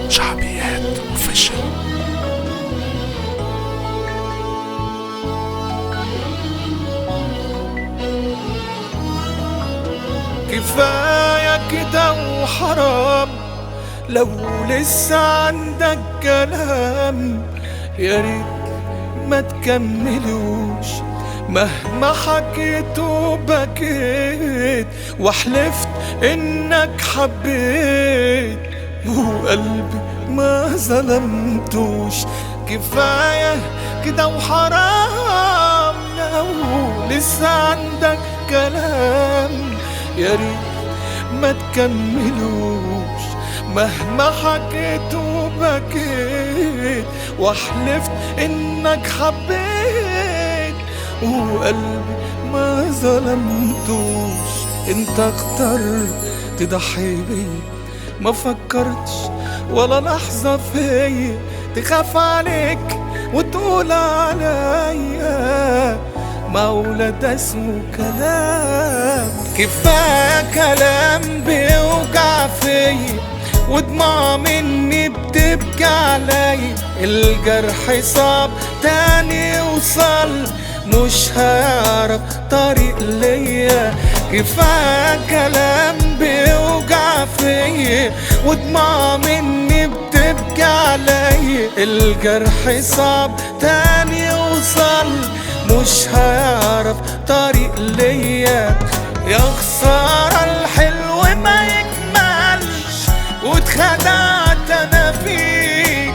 شعبيات اوفيشال. كفاية كده وحرام، لو لسه عندك كلام يا ريت ما تكملوش. مهما حكيت وبكيت وحلفت انك حبيت وقلبي ما ظلمتوش. كفاية كده وحرام، لو لسه عندك كلام يا ريت ما تكملوش. مهما حكيت وبكيت وحلفت انك حبيت وقلبي ما ظلمتوش. انت اخترت تضحي بيا، ما فكرتش ولا لحظة فيا، تخاف عليك وتقول عليا مولى ده اسمه كلام. كفاية كلام بيوجع فيا ودموع مني بتبكي عليا. الجرح صعب تاني يوصل، مش هيعرف طريق ليا. كفاية كلام بيوجع فيا ودموع مني بتبكي عليا. الجرح صعب تاني يوصل، مش هيعرف طريق ليا. يا خسارة الحلو ما يكملش واتخدعت انا فيك.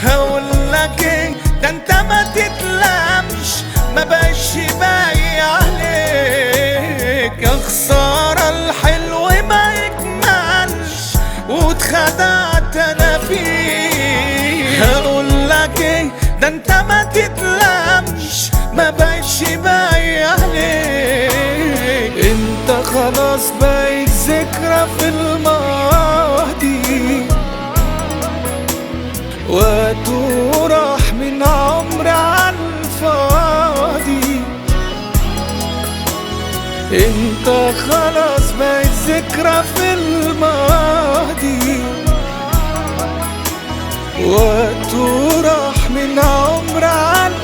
هقولك ايه ده انت ما تتلمش، ما بقاش باقي عليك. يا خسارة الحلو ما يكملش واتخدعت انا فيك. هقولك ايه ده انت ما تتلمش، ما بقاش باقي عليك. انت خلاص بقيت ذكرى في الماضي، وقته راح من عمري عالفاضي. انت خلاص بقيت ذكرى في الماضي، وقته راح من عمري عالفاضي.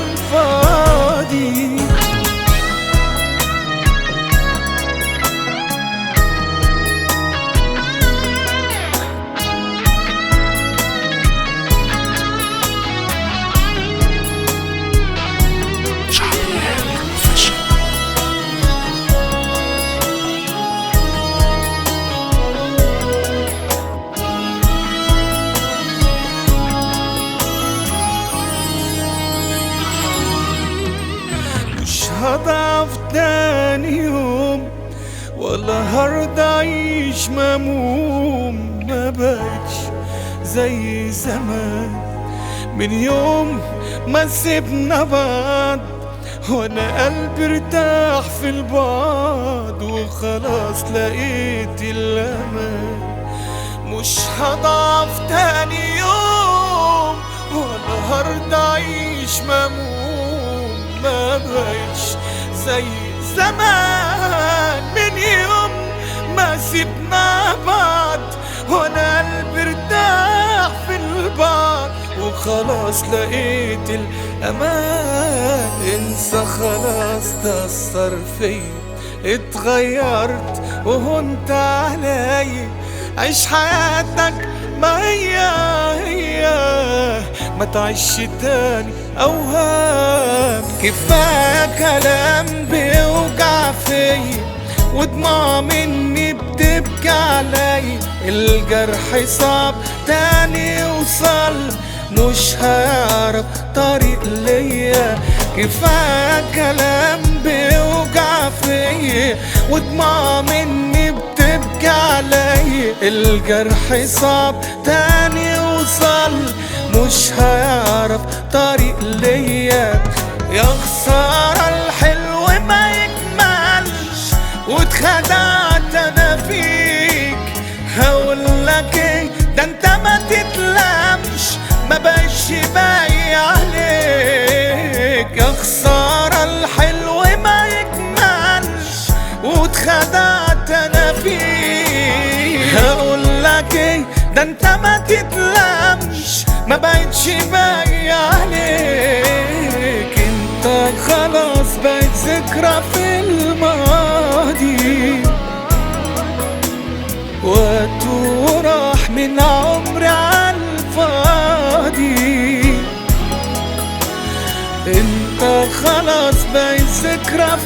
هضعف تاني يوم ولا هرضى اعيش مهموم. ما بقتش زي زمان من يوم ما سيبنا بعض، وانا قلبي ارتاح في البعد وخلاص لقيت الامان. مش هضعف تاني يوم ولا هرضى اعيش مهموم. ما بقتش زي زمان من يوم ما سيبنا بعض، وانا قلبي ارتاح في البعض وخلاص لقيت الامان. انسى خلاص تأثر فيا، اتغيرت وهنت عليا. عيش حياتك ما هي ما تعيش تاني اوهام. كفاية كلام بيوجع فيا ودموع مني بتبكي عليا. الجرح صعب تاني يوصل، مش هيعرف طريق ليا. كفاية كلام بيوجع فيا ودموع مني بتبكي عليا. الجرح صعب تاني يوصل، مش هيعرف طريق ليا. يا خسارة الحلو ما يكملش واتخدعت انا فيك. هقولك ايه ده انت ما تتلمش، ما بقاش باقي عليك. يا خسارة الحلو ما يكملش واتخدعت انا فيك. هقولك ايه ده انت ما تتلمش، ما بقتش باقي عليك. انت خلاص بقيت ذكرى في الماضي، وقت وراح من عمري عالفاضي. انت خلاص بقيت ذكرى